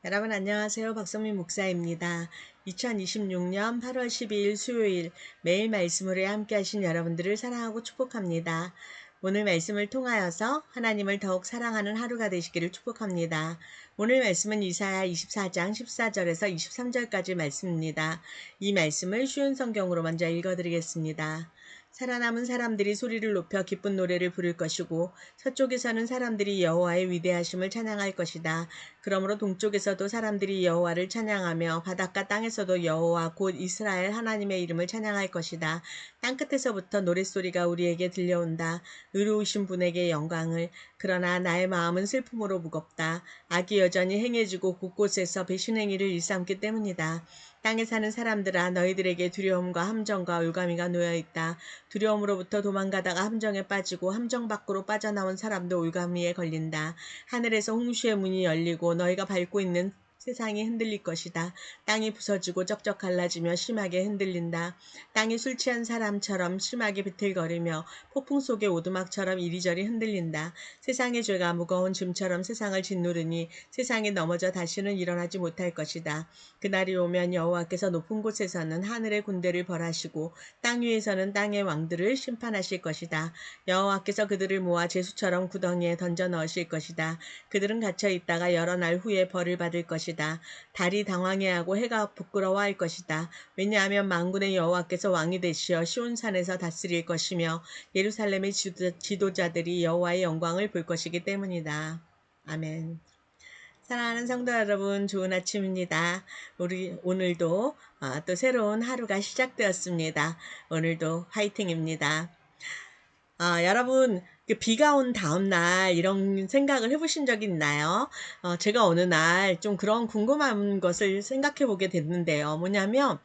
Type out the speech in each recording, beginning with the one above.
여러분 안녕하세요. 박성민 목사입니다. 2026년 8월 12일 수요일 매일 말씀으로 함께 하신 여러분들을 사랑하고 축복합니다. 오늘 말씀을 통하여서 하나님을 더욱 사랑하는 하루가 되시기를 축복합니다. 오늘 말씀은 이사야 24장 14절에서 23절까지 말씀입니다. 이 말씀을 쉬운 성경으로 먼저 읽어드리겠습니다. 살아남은 사람들이 소리를 높여 기쁜 노래를 부를 것이고 서쪽에서는 사람들이 여호와의 위대하심을 찬양할 것이다. 그러므로 동쪽에서도 사람들이 여호와를 찬양하며 바닷가 땅에서도 여호와 곧 이스라엘 하나님의 이름을 찬양할 것이다. 땅끝에서부터 노랫소리가 우리에게 들려온다. 의로우신 분에게 영광을. 그러나 나의 마음은 슬픔으로 무겁다. 악이 여전히 행해지고 곳곳에서 배신행위를 일삼기 때문이다. 땅에 사는 사람들아, 너희들에게 두려움과 함정과 올가미가 놓여있다. 두려움으로부터 도망가다가 함정에 빠지고 함정 밖으로 빠져나온 사람도 올가미에 걸린다. 하늘에서 홍수의 문이 열리고 너희가 밟고 있는 세상이 흔들릴 것이다. 땅이 부서지고 쩍쩍 갈라지며 심하게 흔들린다. 땅이 술 취한 사람처럼 심하게 비틀거리며 폭풍 속의 오두막처럼 이리저리 흔들린다. 세상의 죄가 무거운 짐처럼 세상을 짓누르니 세상이 넘어져 다시는 일어나지 못할 것이다. 그날이 오면 여호와께서 높은 곳에서는 하늘의 군대를 벌하시고 땅 위에서는 땅의 왕들을 심판하실 것이다. 여호와께서 그들을 모아 제수처럼 구덩이에 던져 넣으실 것이다. 그들은 갇혀 있다가 여러 날 후에 벌을 받을 것이다. 달이 당황해하고 해가 부끄러워할 것이다. 왜냐하면 만군의 여호와께서 왕이 되시어 시온산에서 다스릴 것이며 예루살렘의 지도자들이 여호와의 영광을 볼 것이기 때문이다. 아멘. 사랑하는 성도 여러분, 좋은 아침입니다. 우리 오늘도 또 새로운 하루가 시작되었습니다. 오늘도 화이팅입니다. 여러분, 비가 온 다음날 이런 생각을 해보신 적이 있나요? 제가 어느 날 좀 그런 궁금한 것을 생각해 보게 됐는데요. 뭐냐면,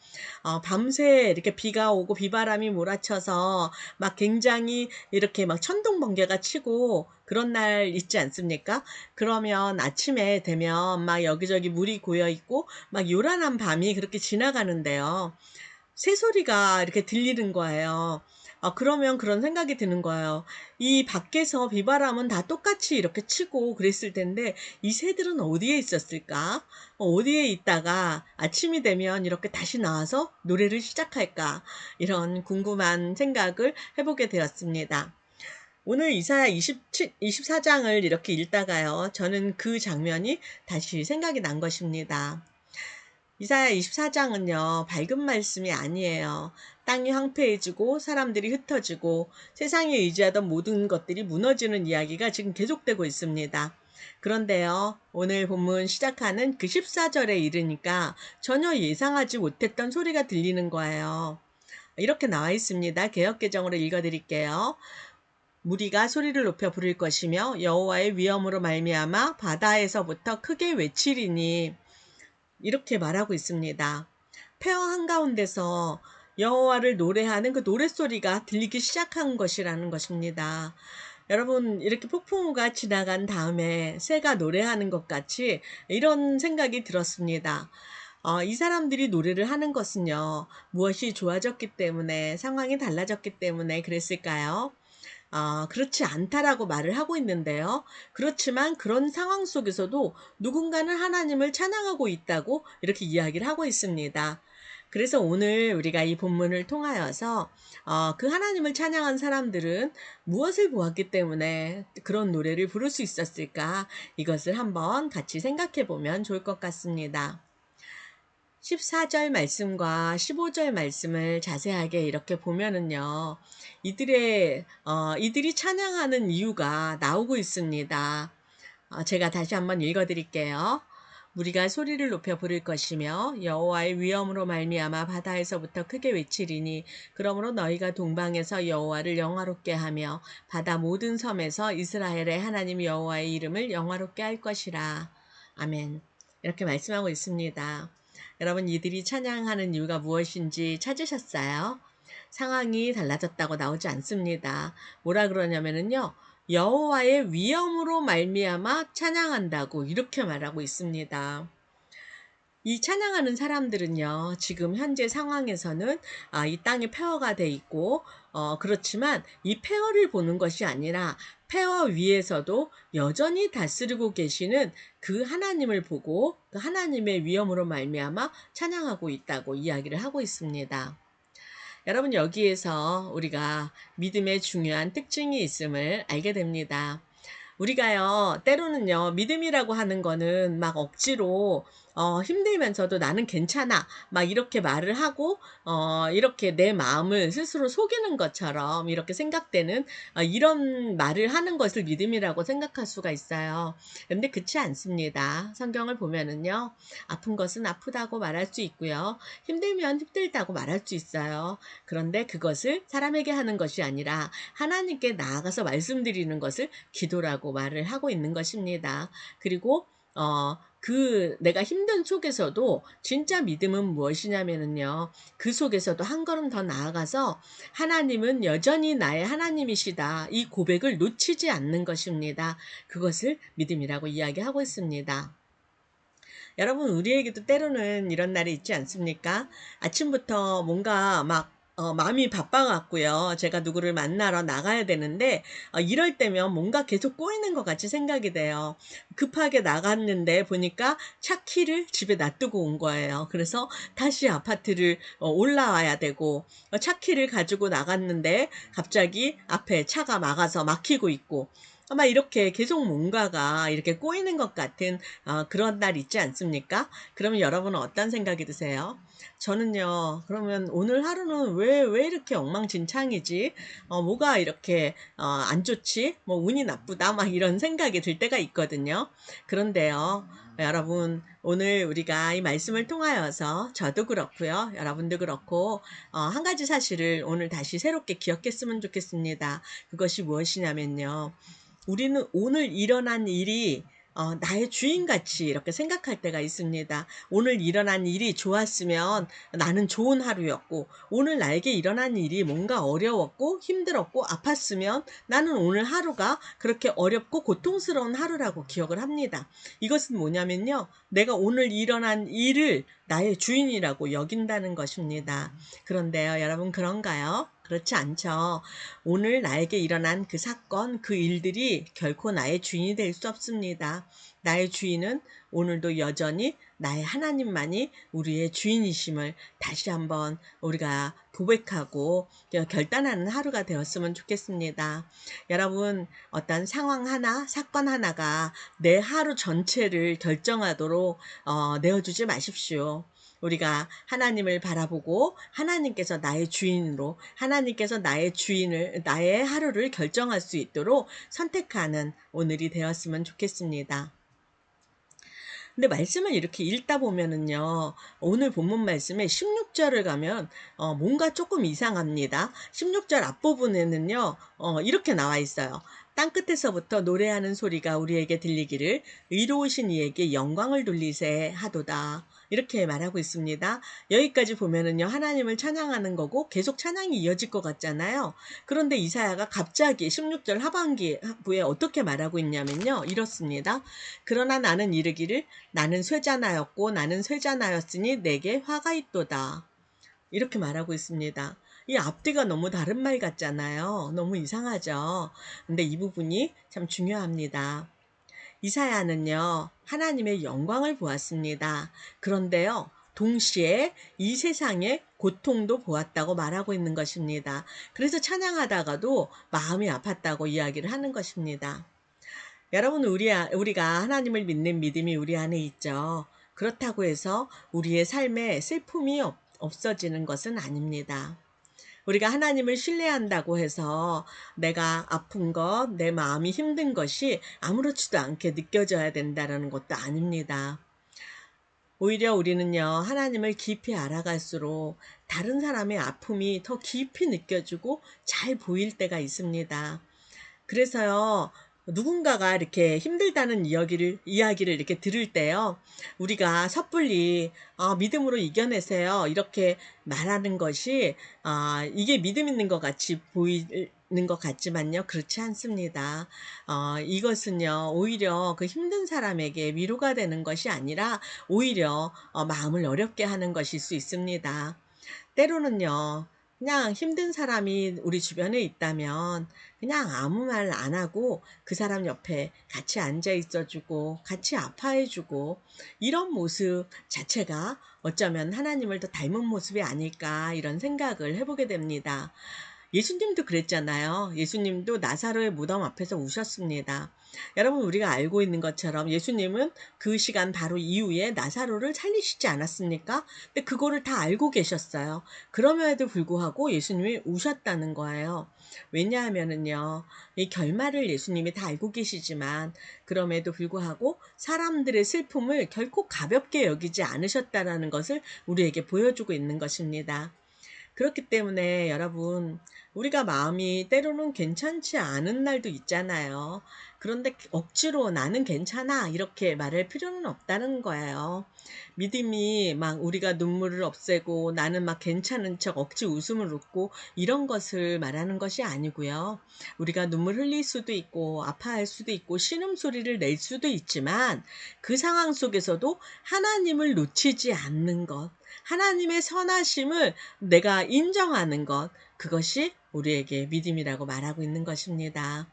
밤새 이렇게 비가 오고 비바람이 몰아쳐서 막 굉장히 이렇게 막 천둥 번개가 치고 그런 날 있지 않습니까? 그러면 아침에 되면 막 여기저기 물이 고여 있고 막 요란한 밤이 그렇게 지나가는데요. 새소리가 이렇게 들리는 거예요. 그러면 그런 생각이 드는 거예요. 이 밖에서 비바람은 다 똑같이 이렇게 치고 그랬을 텐데 이 새들은 어디에 있었을까? 어디에 있다가 아침이 되면 이렇게 다시 나와서 노래를 시작할까? 이런 궁금한 생각을 해보게 되었습니다. 오늘 이사야 24장을 이렇게 읽다가요. 저는 그 장면이 다시 생각이 난 것입니다. 이사야 24장은요, 밝은 말씀이 아니에요. 땅이 황폐해지고 사람들이 흩어지고 세상에 의지하던 모든 것들이 무너지는 이야기가 지금 계속되고 있습니다. 그런데요, 오늘 본문 시작하는 그 14절에 이르니까 전혀 예상하지 못했던 소리가 들리는 거예요. 이렇게 나와 있습니다. 개역개정으로 읽어드릴게요. 무리가 소리를 높여 부를 것이며 여호와의 위엄으로 말미암아 바다에서부터 크게 외치리니, 이렇게 말하고 있습니다. 폐허 한가운데서 여호와를 노래하는 그 노랫소리가 들리기 시작한 것이라는 것입니다. 여러분, 이렇게 폭풍우가 지나간 다음에 새가 노래하는 것 같이 이런 생각이 들었습니다. 이 사람들이 노래를 하는 것은요, 무엇이 좋아졌기 때문에, 상황이 달라졌기 때문에 그랬을까요? 그렇지 않다라고 말을 하고 있는데요. 그렇지만 그런 상황 속에서도 누군가는 하나님을 찬양하고 있다고 이렇게 이야기를 하고 있습니다. 그래서 오늘 우리가 이 본문을 통하여서 그 하나님을 찬양한 사람들은 무엇을 보았기 때문에 그런 노래를 부를 수 있었을까? 이것을 한번 같이 생각해 보면 좋을 것 같습니다. 14절 말씀과 15절 말씀을 자세하게 이렇게 보면은요, 이들이 찬양하는 이유가 나오고 있습니다. 제가 다시 한번 읽어드릴게요. 무리가 소리를 높여 부를 것이며 여호와의 위엄으로 말미암아 바다에서부터 크게 외치리니, 그러므로 너희가 동방에서 여호와를 영화롭게 하며 바다 모든 섬에서 이스라엘의 하나님 여호와의 이름을 영화롭게 할 것이라. 아멘. 이렇게 말씀하고 있습니다. 여러분, 이들이 찬양하는 이유가 무엇인지 찾으셨어요? 상황이 달라졌다고 나오지 않습니다. 뭐라 그러냐면요, 여호와의 위엄으로 말미암아 찬양한다고 이렇게 말하고 있습니다. 이 찬양하는 사람들은요, 지금 현재 상황에서는 이 땅이 폐허가 돼 있고, 그렇지만 이 폐허를 보는 것이 아니라 폐허 위에서도 여전히 다스리고 계시는 그 하나님을 보고 그 하나님의 위엄으로 말미암아 찬양하고 있다고 이야기를 하고 있습니다. 여러분, 여기에서 우리가 믿음의 중요한 특징이 있음을 알게 됩니다. 우리가요, 때로는요, 믿음이라고 하는 거는 막 억지로, 힘들면서도 나는 괜찮아. 막 이렇게 말을 하고, 이렇게 내 마음을 스스로 속이는 것처럼 이렇게 생각되는, 이런 말을 하는 것을 믿음이라고 생각할 수가 있어요. 근데 그렇지 않습니다. 성경을 보면은요, 아픈 것은 아프다고 말할 수 있고요. 힘들면 힘들다고 말할 수 있어요. 그런데 그것을 사람에게 하는 것이 아니라 하나님께 나아가서 말씀드리는 것을 기도라고 말을 하고 있는 것입니다. 그리고 내가 힘든 속에서도 진짜 믿음은 무엇이냐면요. 그 속에서도 한 걸음 더 나아가서 하나님은 여전히 나의 하나님이시다. 이 고백을 놓치지 않는 것입니다. 그것을 믿음이라고 이야기하고 있습니다. 여러분, 우리에게도 때로는 이런 날이 있지 않습니까? 아침부터 뭔가 막 마음이 바빠갖고요. 제가 누구를 만나러 나가야 되는데, 이럴 때면 뭔가 계속 꼬이는 것 같이 생각이 돼요. 급하게 나갔는데 보니까 차 키를 집에 놔두고 온 거예요. 그래서 다시 아파트를 올라와야 되고, 차 키를 가지고 나갔는데 갑자기 앞에 차가 막아서 막히고 있고, 아마 이렇게 계속 뭔가가 이렇게 꼬이는 것 같은 그런 날 있지 않습니까? 그러면 여러분은 어떤 생각이 드세요? 저는요, 그러면 오늘 하루는 왜 이렇게 엉망진창이지? 뭐가 이렇게 안 좋지? 뭐 운이 나쁘다? 막 이런 생각이 들 때가 있거든요. 그런데요, 여러분, 오늘 우리가 이 말씀을 통하여서 저도 그렇고요, 여러분도 그렇고, 한 가지 사실을 오늘 다시 새롭게 기억했으면 좋겠습니다. 그것이 무엇이냐면요. 우리는 오늘 일어난 일이 나의 주인같이 이렇게 생각할 때가 있습니다. 오늘 일어난 일이 좋았으면 나는 좋은 하루였고, 오늘 나에게 일어난 일이 뭔가 어려웠고, 힘들었고, 아팠으면 나는 오늘 하루가 그렇게 어렵고 고통스러운 하루라고 기억을 합니다. 이것은 뭐냐면요. 내가 오늘 일어난 일을 나의 주인이라고 여긴다는 것입니다. 그런데요, 여러분, 그런가요? 그렇지 않죠. 오늘 나에게 일어난 그 사건, 그 일들이 결코 나의 주인이 될 수 없습니다. 나의 주인은 오늘도 여전히 나의 하나님만이 우리의 주인이심을 다시 한번 우리가 고백하고 결단하는 하루가 되었으면 좋겠습니다. 여러분, 어떤 상황 하나, 사건 하나가 내 하루 전체를 결정하도록 내어주지 마십시오. 우리가 하나님을 바라보고 하나님께서 나의 주인으로 하나님께서 나의 하루를 결정할 수 있도록 선택하는 오늘이 되었으면 좋겠습니다. 근데 말씀을 이렇게 읽다 보면은요, 오늘 본문 말씀에 16절을 가면 뭔가 조금 이상합니다. 16절 앞부분에는요, 이렇게 나와 있어요. 땅끝에서부터 노래하는 소리가 우리에게 들리기를 의로우신 이에게 영광을 돌리세 하도다. 이렇게 말하고 있습니다. 여기까지 보면은요, 하나님을 찬양하는 거고 계속 찬양이 이어질 것 같잖아요. 그런데 이사야가 갑자기 16절 하반기부에 어떻게 말하고 있냐면요, 이렇습니다. 그러나 나는 이르기를 나는 쇠자나였고 나는 쇠자나였으니 내게 화가 있도다. 이렇게 말하고 있습니다. 이 앞뒤가 너무 다른 말 같잖아요. 너무 이상하죠. 근데 이 부분이 참 중요합니다. 이사야는요, 하나님의 영광을 보았습니다. 그런데요, 동시에 이 세상의 고통도 보았다고 말하고 있는 것입니다. 그래서 찬양하다가도 마음이 아팠다고 이야기를 하는 것입니다. 여러분, 우리가 하나님을 믿는 믿음이 우리 안에 있죠. 그렇다고 해서 우리의 삶에 슬픔이 없어지는 것은 아닙니다. 우리가 하나님을 신뢰한다고 해서 내가 아픈 것, 내 마음이 힘든 것이 아무렇지도 않게 느껴져야 된다는 것도 아닙니다. 오히려 우리는요, 하나님을 깊이 알아갈수록 다른 사람의 아픔이 더 깊이 느껴지고 잘 보일 때가 있습니다. 그래서요, 누군가가 이렇게 힘들다는 이야기를 이렇게 들을 때요, 우리가 섣불리, 믿음으로 이겨내세요. 이렇게 말하는 것이, 이게 믿음 있는 것 같이 것 같지만요. 그렇지 않습니다. 이것은요, 오히려 그 힘든 사람에게 위로가 되는 것이 아니라 오히려 마음을 어렵게 하는 것일 수 있습니다. 때로는요, 그냥 힘든 사람이 우리 주변에 있다면 그냥 아무 말 안 하고 그 사람 옆에 같이 앉아 있어 주고 같이 아파해 주고 이런 모습 자체가 어쩌면 하나님을 더 닮은 모습이 아닐까 이런 생각을 해보게 됩니다. 예수님도 그랬잖아요. 예수님도 나사로의 무덤 앞에서 우셨습니다. 여러분, 우리가 알고 있는 것처럼 예수님은 그 시간 바로 이후에 나사로를 살리시지 않았습니까? 근데 그거를 다 알고 계셨어요. 그럼에도 불구하고 예수님이 우셨다는 거예요. 왜냐하면은요, 이 결말을 예수님이 다 알고 계시지만 그럼에도 불구하고 사람들의 슬픔을 결코 가볍게 여기지 않으셨다라는 것을 우리에게 보여주고 있는 것입니다. 그렇기 때문에 여러분, 우리가 마음이 때로는 괜찮지 않은 날도 있잖아요. 그런데 억지로 나는 괜찮아 이렇게 말할 필요는 없다는 거예요. 믿음이 막 우리가 눈물을 없애고 나는 막 괜찮은 척 억지 웃음을 웃고 이런 것을 말하는 것이 아니고요. 우리가 눈물 흘릴 수도 있고 아파할 수도 있고 신음소리를 낼 수도 있지만 그 상황 속에서도 하나님을 놓치지 않는 것, 하나님의 선하심을 내가 인정하는 것, 그것이 우리에게 믿음이라고 말하고 있는 것입니다.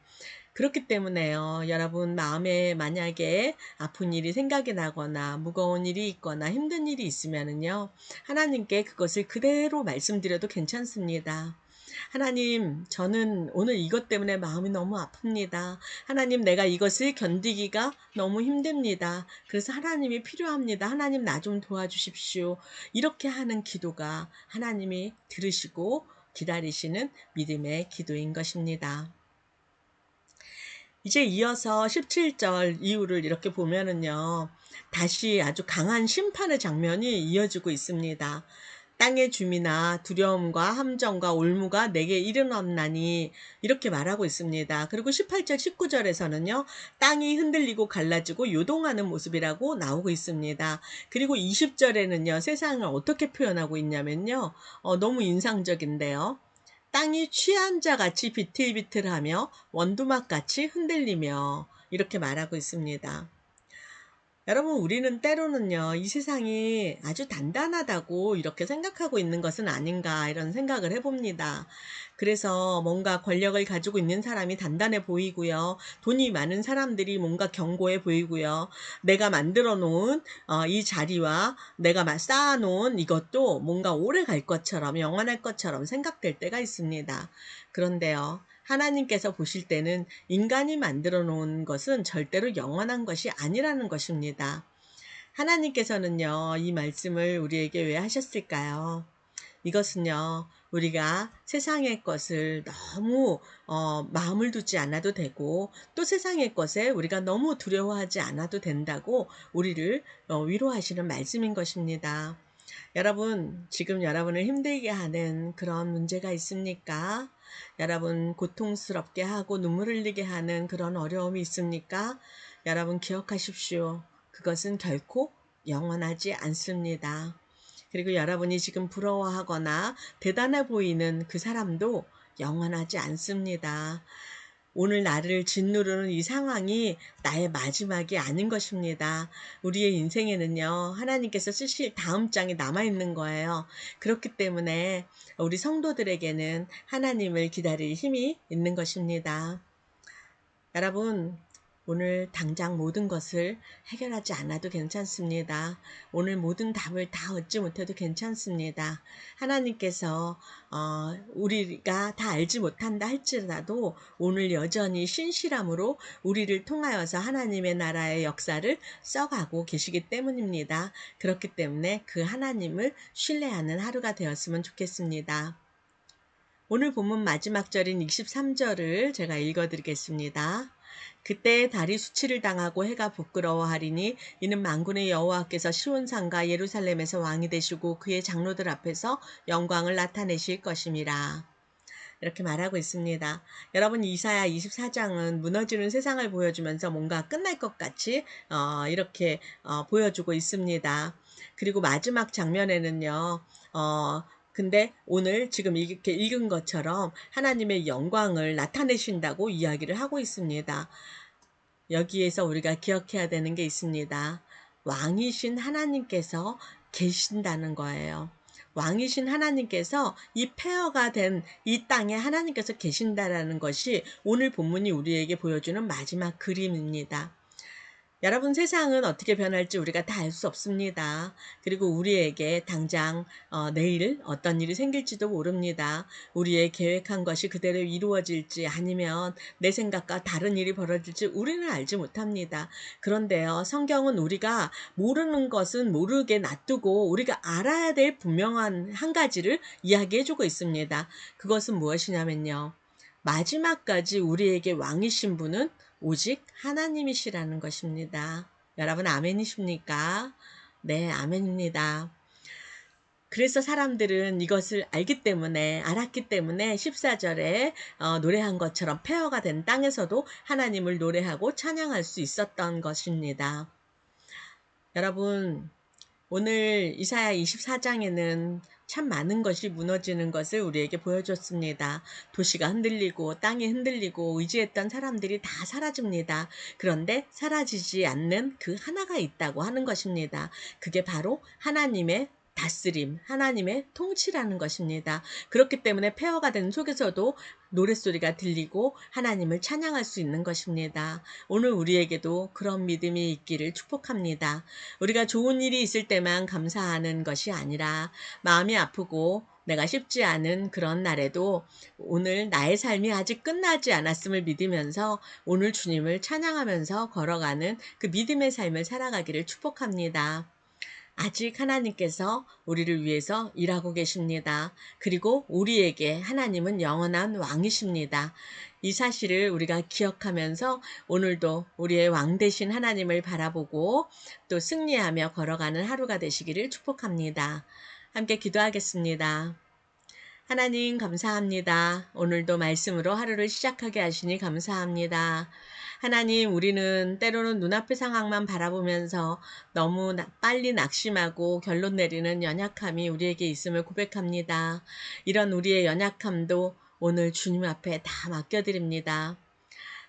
그렇기 때문에요, 여러분 마음에 만약에 아픈 일이 생각이 나거나 무거운 일이 있거나 힘든 일이 있으면은요, 하나님께 그것을 그대로 말씀드려도 괜찮습니다. 하나님, 저는 오늘 이것 때문에 마음이 너무 아픕니다. 하나님, 내가 이것을 견디기가 너무 힘듭니다. 그래서 하나님이 필요합니다. 하나님, 나 좀 도와주십시오. 이렇게 하는 기도가 하나님이 들으시고 기다리시는 믿음의 기도인 것입니다. 이제 이어서 17절 이후를 이렇게 보면은요, 다시 아주 강한 심판의 장면이 이어지고 있습니다. 땅의 주민아, 두려움과 함정과 올무가 내게 일어났나니 이렇게 말하고 있습니다. 그리고 18절 19절에서는요, 땅이 흔들리고 갈라지고 요동하는 모습이라고 나오고 있습니다. 그리고 20절에는요, 세상을 어떻게 표현하고 있냐면요, 너무 인상적인데요. 땅이 취한 자 같이 비틀비틀하며 원두막같이 흔들리며 이렇게 말하고 있습니다. 여러분, 우리는 때로는요, 이 세상이 아주 단단하다고 이렇게 생각하고 있는 것은 아닌가, 이런 생각을 해봅니다. 그래서 뭔가 권력을 가지고 있는 사람이 단단해 보이고요. 돈이 많은 사람들이 뭔가 견고해 보이고요. 내가 만들어 놓은 이 자리와 내가 쌓아 놓은 이것도 뭔가 오래 갈 것처럼, 영원할 것처럼 생각될 때가 있습니다. 그런데요, 하나님께서 보실 때는 인간이 만들어 놓은 것은 절대로 영원한 것이 아니라는 것입니다. 하나님께서는요, 이 말씀을 우리에게 왜 하셨을까요? 이것은요, 우리가 세상의 것을 너무 마음을 두지 않아도 되고, 또 세상의 것에 우리가 너무 두려워하지 않아도 된다고 우리를 위로하시는 말씀인 것입니다. 여러분, 지금 여러분을 힘들게 하는 그런 문제가 있습니까? 여러분, 고통스럽게 하고 눈물 흘리게 하는 그런 어려움이 있습니까? 여러분, 기억하십시오. 그것은 결코 영원하지 않습니다. 그리고 여러분이 지금 부러워하거나 대단해 보이는 그 사람도 영원하지 않습니다. 오늘 나를 짓누르는 이 상황이 나의 마지막이 아닌 것입니다. 우리의 인생에는요, 하나님께서 쓰실 다음 장이 남아있는 거예요. 그렇기 때문에 우리 성도들에게는 하나님을 기다릴 힘이 있는 것입니다. 여러분, 오늘 당장 모든 것을 해결하지 않아도 괜찮습니다. 오늘 모든 답을 다 얻지 못해도 괜찮습니다. 하나님께서 우리가 다 알지 못한다 할지라도 오늘 여전히 신실함으로 우리를 통하여서 하나님의 나라의 역사를 써가고 계시기 때문입니다. 그렇기 때문에 그 하나님을 신뢰하는 하루가 되었으면 좋겠습니다. 오늘 본문 마지막 절인 23절을 제가 읽어드리겠습니다. 그때 달이 수치를 당하고 해가 부끄러워하리니 이는 만군의 여호와께서 시온산과 예루살렘에서 왕이 되시고 그의 장로들 앞에서 영광을 나타내실 것임이라. 이렇게 말하고 있습니다. 여러분, 이사야 24장은 무너지는 세상을 보여주면서 뭔가 끝날 것 같이 이렇게 보여주고 있습니다. 그리고 마지막 장면에는요. 근데 오늘 지금 이렇게 읽은 것처럼 하나님의 영광을 나타내신다고 이야기를 하고 있습니다. 여기에서 우리가 기억해야 되는 게 있습니다. 왕이신 하나님께서 계신다는 거예요. 왕이신 하나님께서 이 폐허가 된 이 땅에 하나님께서 계신다라는 것이 오늘 본문이 우리에게 보여주는 마지막 그림입니다. 여러분, 세상은 어떻게 변할지 우리가 다 알 수 없습니다. 그리고 우리에게 당장 내일 어떤 일이 생길지도 모릅니다. 우리의 계획한 것이 그대로 이루어질지 아니면 내 생각과 다른 일이 벌어질지 우리는 알지 못합니다. 그런데요, 성경은 우리가 모르는 것은 모르게 놔두고 우리가 알아야 될 분명한 한 가지를 이야기해주고 있습니다. 그것은 무엇이냐면요, 마지막까지 우리에게 왕이신 분은 오직 하나님이시라는 것입니다. 여러분, 아멘이십니까? 네, 아멘입니다. 그래서 사람들은 이것을 알았기 때문에 14절에 노래한 것처럼 폐허가 된 땅에서도 하나님을 노래하고 찬양할 수 있었던 것입니다. 여러분, 오늘 이사야 24장에는 참 많은 것이 무너지는 것을 우리에게 보여줬습니다. 도시가 흔들리고 땅이 흔들리고 의지했던 사람들이 다 사라집니다. 그런데 사라지지 않는 그 하나가 있다고 하는 것입니다. 그게 바로 하나님의 다스림, 하나님의 통치라는 것입니다. 그렇기 때문에 폐허가 된 속에서도 노랫소리가 들리고 하나님을 찬양할 수 있는 것입니다. 오늘 우리에게도 그런 믿음이 있기를 축복합니다. 우리가 좋은 일이 있을 때만 감사하는 것이 아니라 마음이 아프고 내가 쉽지 않은 그런 날에도 오늘 나의 삶이 아직 끝나지 않았음을 믿으면서 오늘 주님을 찬양하면서 걸어가는 그 믿음의 삶을 살아가기를 축복합니다. 아직 하나님께서 우리를 위해서 일하고 계십니다. 그리고 우리에게 하나님은 영원한 왕이십니다. 이 사실을 우리가 기억하면서 오늘도 우리의 왕 되신 하나님을 바라보고 또 승리하며 걸어가는 하루가 되시기를 축복합니다. 함께 기도하겠습니다. 하나님, 감사합니다. 오늘도 말씀으로 하루를 시작하게 하시니 감사합니다. 하나님, 우리는 때로는 눈앞의 상황만 바라보면서 너무 빨리 낙심하고 결론 내리는 연약함이 우리에게 있음을 고백합니다. 이런 우리의 연약함도 오늘 주님 앞에 다 맡겨드립니다.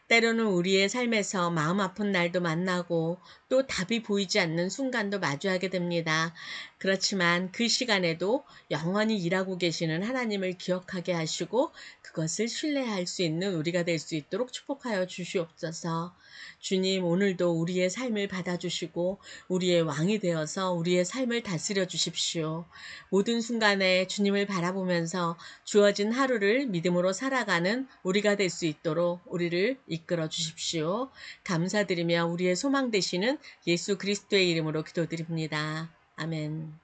때로는 우리의 삶에서 마음 아픈 날도 만나고 또 답이 보이지 않는 순간도 마주하게 됩니다. 그렇지만 그 시간에도 영원히 일하고 계시는 하나님을 기억하게 하시고 그것을 신뢰할 수 있는 우리가 될 수 있도록 축복하여 주시옵소서. 주님, 오늘도 우리의 삶을 받아주시고 우리의 왕이 되어서 우리의 삶을 다스려 주십시오. 모든 순간에 주님을 바라보면서 주어진 하루를 믿음으로 살아가는 우리가 될 수 있도록 우리를 이끌어 주십시오. 감사드리며 우리의 소망 되시는 예수 그리스도의 이름으로 기도드립니다. 아멘.